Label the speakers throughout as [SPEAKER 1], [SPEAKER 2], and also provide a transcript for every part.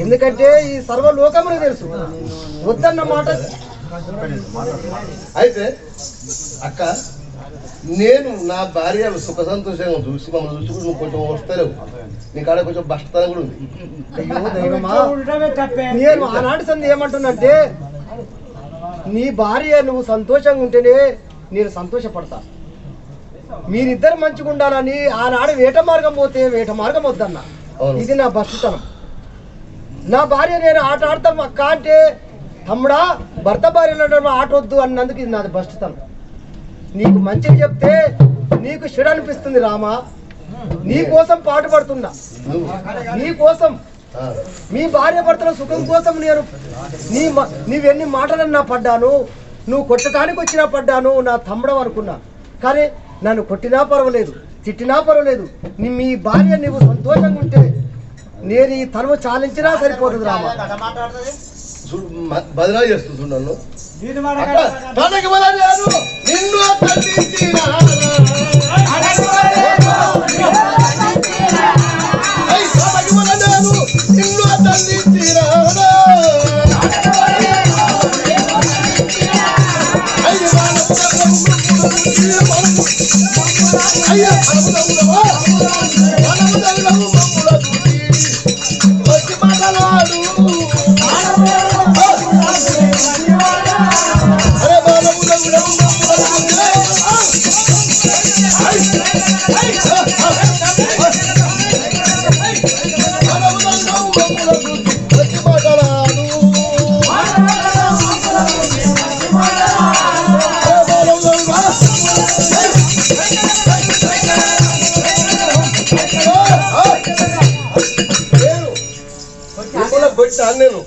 [SPEAKER 1] ఎందుకంటే ఈ సర్వలోకమును తెలుసు వద్దన్న మాట.
[SPEAKER 2] అయితే అక్క నేను నా భార్య సుఖ సంతోషంగా చూసి మమ్మల్ని చూసి నువ్వు కొంచెం వస్తలేవు, నీ కాడ కొంచెం బష్టతనం కూడా ఉంది.
[SPEAKER 1] అయ్యో దైవమా, నేను ఆనాటి సంది ఏమంటున్నంటే నీ భార్య నువ్వు సంతోషంగా ఉంటేనే నేను సంతోషపడతా. మీరిద్దరు మంచిగా ఉండాలని ఆనాడు వేట మార్గం పోతే వేట మార్గం వద్దన్న. ఇది నా బష్టతనం. నా భార్య నేను ఆట ఆడతాం అక్క అంటే తమ్ముడా భర్త భార్య ఆట వద్దు అన్నందుకు ఇది నాది బష్టతనం. నీకు మంచిగా చెప్తే నీకు చెడు అనిపిస్తుంది రామా. నీ కోసం పాటు పడుతున్నా, నీ కోసం మీ భార్య భర్తల సుఖం కోసం నేను నీవెన్ని మాటలన్నా పడ్డాను, నువ్వు కొట్టడానికి వచ్చినా పడ్డాను, నా తమ్ముడం అనుకున్నా. కానీ నన్ను కొట్టినా పర్వాలేదు, తిట్టినా పర్వాలేదు, మీ భార్య నీవు సంతోషంగా ఉంటే నేను ఈ తనువు చాలించినా సరిపోతుంది రామా.
[SPEAKER 2] బదిలా చేస్తుంది నన్ను నేను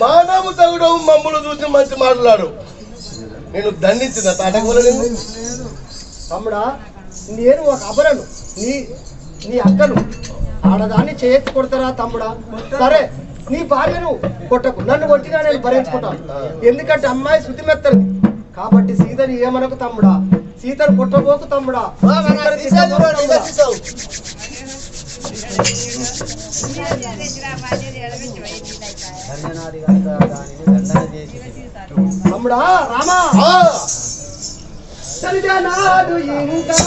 [SPEAKER 2] మానవు తగుడవు మమ్మల్ని చూసి మంచి మాట్లాడు. నేను దండించిన తాటకూడలేదు
[SPEAKER 1] తమ్ముడా. నేను ఒక అబరను, నీ అక్కను ఆడదాన్ని చేయెత్తి కొడతారా తమ్ముడా? సరే నీ భార్యను కొట్టకు, నన్ను కొట్టినా నేను భరించుకుంటాను. ఎందుకంటే అమ్మాయి శృతి మెత్తది కాబట్టి సీతని ఏమనకు తమ్ముడా. సీతను కొట్టబోకు తమ్ముడా. తమ్ముడా రామా నాడు ఇంకా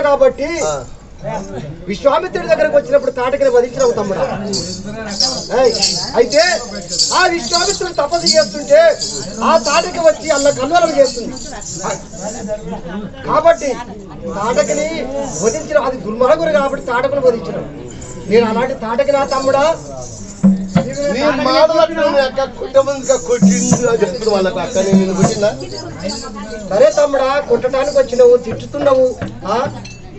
[SPEAKER 1] కాబట్టి విశ్వామిత్రుడి దగ్గరకు వచ్చినప్పుడు తాటకని వధించినావు తమ్ముడా. అయితే ఆ విశ్వామిత్రుడు తపస్సు చేస్తుంటే ఆ తాటకి వచ్చి అల్ల కన్వలం చేస్తుంది కాబట్టి తాటకని వధించిన అది దుర్మార్గుడు కాబట్టి తాటకను వధించినావు. నేను అలాంటి తాటకి నా తమ్ముడా. సరే తమ్ముడా, కొట్టడానికి వచ్చినావు, తిట్టుతున్నావు,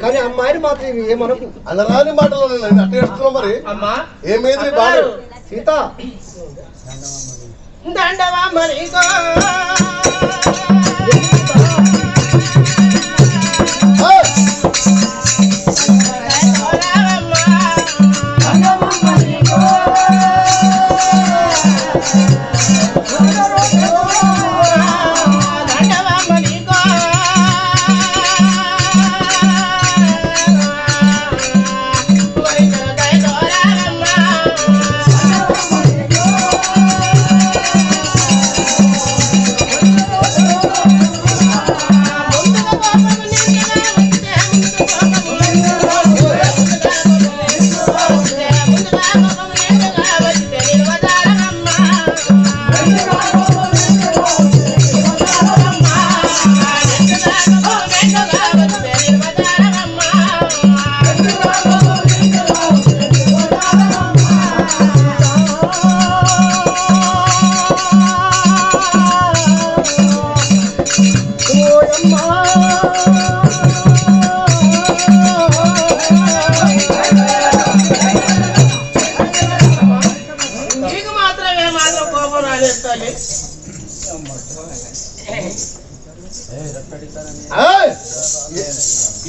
[SPEAKER 1] కానీ అమ్మాయిని మాత్రం ఏమనకు.
[SPEAKER 2] అనరాని మాటలు అట్టేస్తున్నావు. మరి అమ్మా ఏమైంది బాలు?
[SPEAKER 1] సీత దండవా మరి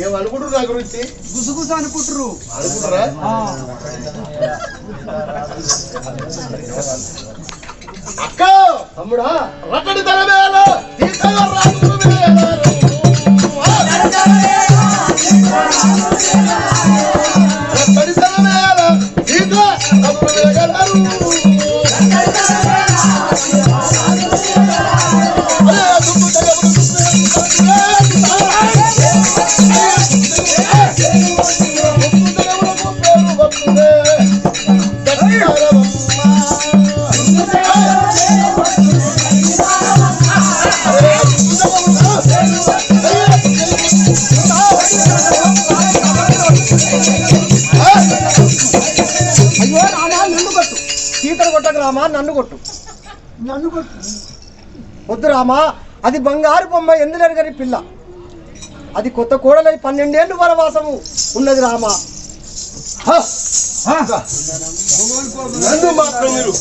[SPEAKER 2] ఏమనుకుంటారు నా గురించి?
[SPEAKER 3] గుసగుస అనుకుంటారు.
[SPEAKER 2] అనుకుంటారా? అక్క
[SPEAKER 1] తమ్ముడా
[SPEAKER 2] రకడి తనవేళ
[SPEAKER 1] అయ్యో రామా నన్ను కొట్టు, సీతను కొట్టకు రామా, నన్ను కొట్టు. వద్దు రామా, అది బంగారు బొమ్మ ఎందులేరు పిల్ల, అది కొత్త కోడలై 12 ఏళ్ళు వనవాసము ఉన్నది రామా.
[SPEAKER 2] నన్ను మాత్రం మీరు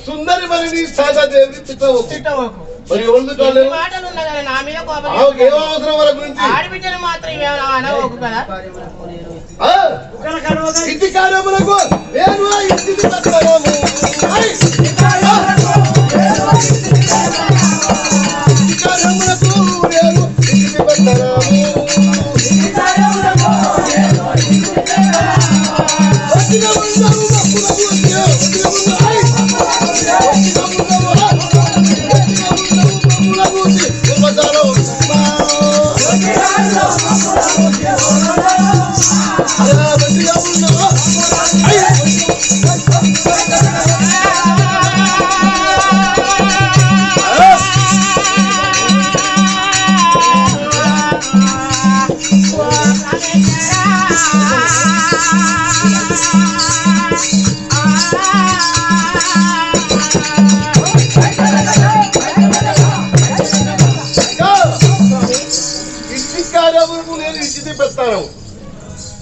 [SPEAKER 2] సుందరి మరి నీ సాదాదేవి తిట్టవకు. మరి ఏమవసరం వాళ్ళ గురించి ఇంటి కార్యములకు నేను ఇంటికి పెట్టాము. కార్యములకు నేను ఇంటికి పెట్టాము.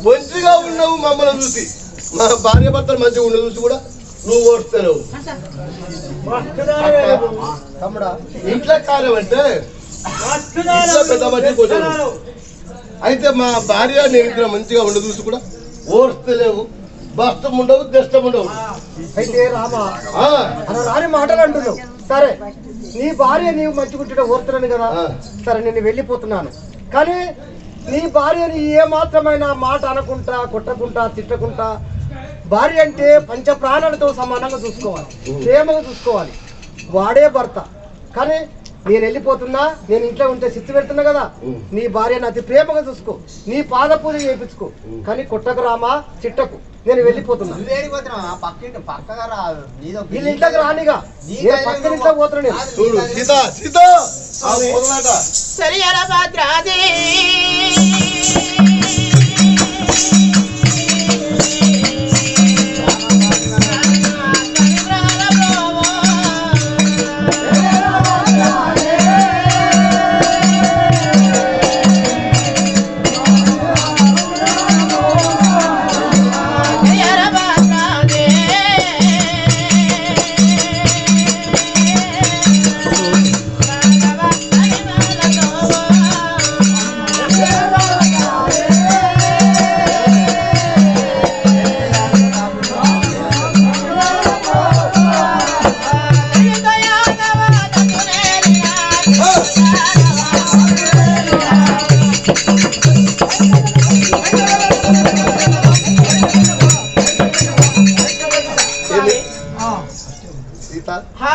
[SPEAKER 2] మంచిగా ఉన్నావు మమ్మల్ని చూసి, మా భార్య భర్తలు మంచిగా ఉన్న చూసి కూడా నువ్వు ఓడుస్తావు.
[SPEAKER 1] తమ్ముడా
[SPEAKER 2] ఇంట్లో కార్యం అంటే పెద్ద మధ్య కూర్చోను. అయితే మా భార్య నేను ఇద్దరు మంచిగా ఉండ చూసి కూడా ఓడుస్తలేవు, బస్తం ఉండవు, దష్టం ఉండవు.
[SPEAKER 1] అయితే రామా అలా రాని మాటలు అంటున్నావు. సరే నీ భార్య నీవు మంచిగుంటే ఓర్తున్నాను కదా, సరే నేను వెళ్ళిపోతున్నాను. కానీ నీ భార్యని ఏ మాత్రమైన మాట అనకుండా, కొట్టకుండా, తిట్టకుండా, భార్య అంటే పంచ ప్రాణాలతో సమానంగా చూసుకోవాలి, ప్రేమగా చూసుకోవాలి. వాడే భర్త. కానీ నేను వెళ్ళిపోతున్నా, నేను ఇంట్లో ఉంటే సిత్తు పెడుతున్నా కదా, నీ భార్యను అతి ప్రేమగా చూసుకో, నీ పాద పూజ చేయించుకో, కానీ కొట్టకు రామా చిట్టకు. నేను వెళ్ళిపోతున్నా, వీళ్ళ ఇంట్లోకి రానిగా, నేను పక్కన ఇంట్లో పోతున్నా. నేను
[SPEAKER 2] చూడు సీత సీత
[SPEAKER 3] సరి అలా భద్రాది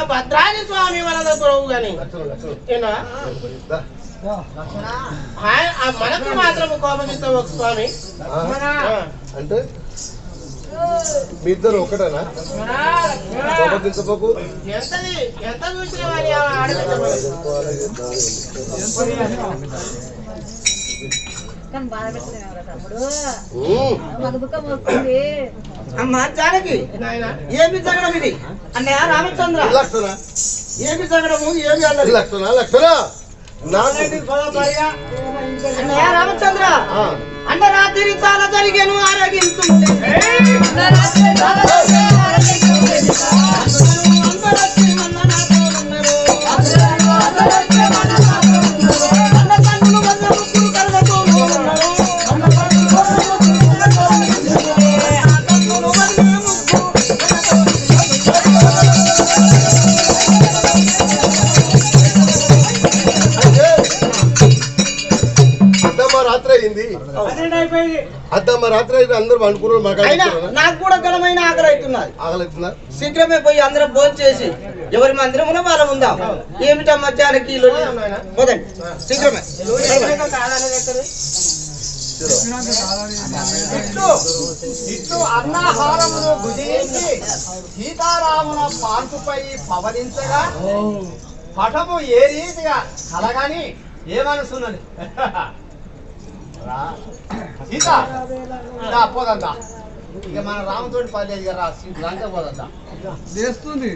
[SPEAKER 3] భద్రాని స్వామి వరద గురువు గాని మనకు మాత్రం కోపమిస్తావు ఒక స్వామి
[SPEAKER 2] అంటే మీ ఇద్దరు ఒకటేనా? కోపగించబోకు.
[SPEAKER 3] ఎంతది ఎంత చూసిన వారి ఆడబిడ్డ
[SPEAKER 4] అమ్మా జానకి ఏమి జగడం ఇది అన్నయ్య రామచంద్ర ఏమి జగడము ఏమి అన్నది అన్నయ్య రామచంద్ర అన్న రాత్రి చాలా జరిగాను ఆరోగించు
[SPEAKER 2] అద్దమ్మ రాత్రి అయితే అందరూ అనుకున్నారు.
[SPEAKER 4] నాకు కూడా ఘనమైన ఆకలి అవుతున్నది.
[SPEAKER 2] ఆకలిస్తుందా?
[SPEAKER 4] శీఘ్రమే పోయి అందరం భోజనం చేసి ఎవరి మందిరమున వాళ్ళ ఉందాం. ఏమిటా మధ్యాహ్నకి పోదండి శీఘ్రమే.
[SPEAKER 1] ఇట్లు అన్నాహారమును భుజించి సీతారాముల పార్కుపై పవనించగా పటము ఏ రీతిగా కలగాని ఏమనుస్తున్నది సీత పోదంతా. ఇక మన రామతోటి పర్లేదు కదా, లంక పోదంతా చేస్తుంది.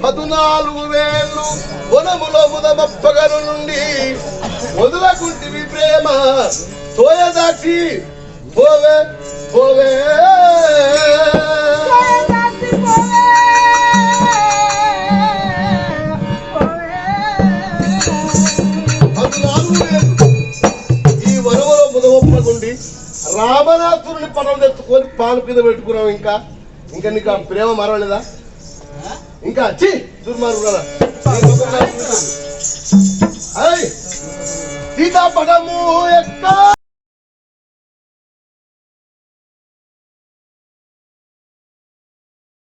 [SPEAKER 2] పదునాలుగు వేళ్ళు వనములో ముదమప్పగను నుండి వదులకుంటివి ప్రేమ తోయదాక్షి పోవే పోవే. ఈ వనములో ముదమప్పగుండి రామనాథుని పటం తెచ్చుకొని పాలు కింద పెట్టుకున్నావు. ఇంకా ఇంకా నీకు ఆ ప్రేమ మరవలేదా? ఇంకా చి దుర్మార్గు కదా. సీతాపటము ఎక్క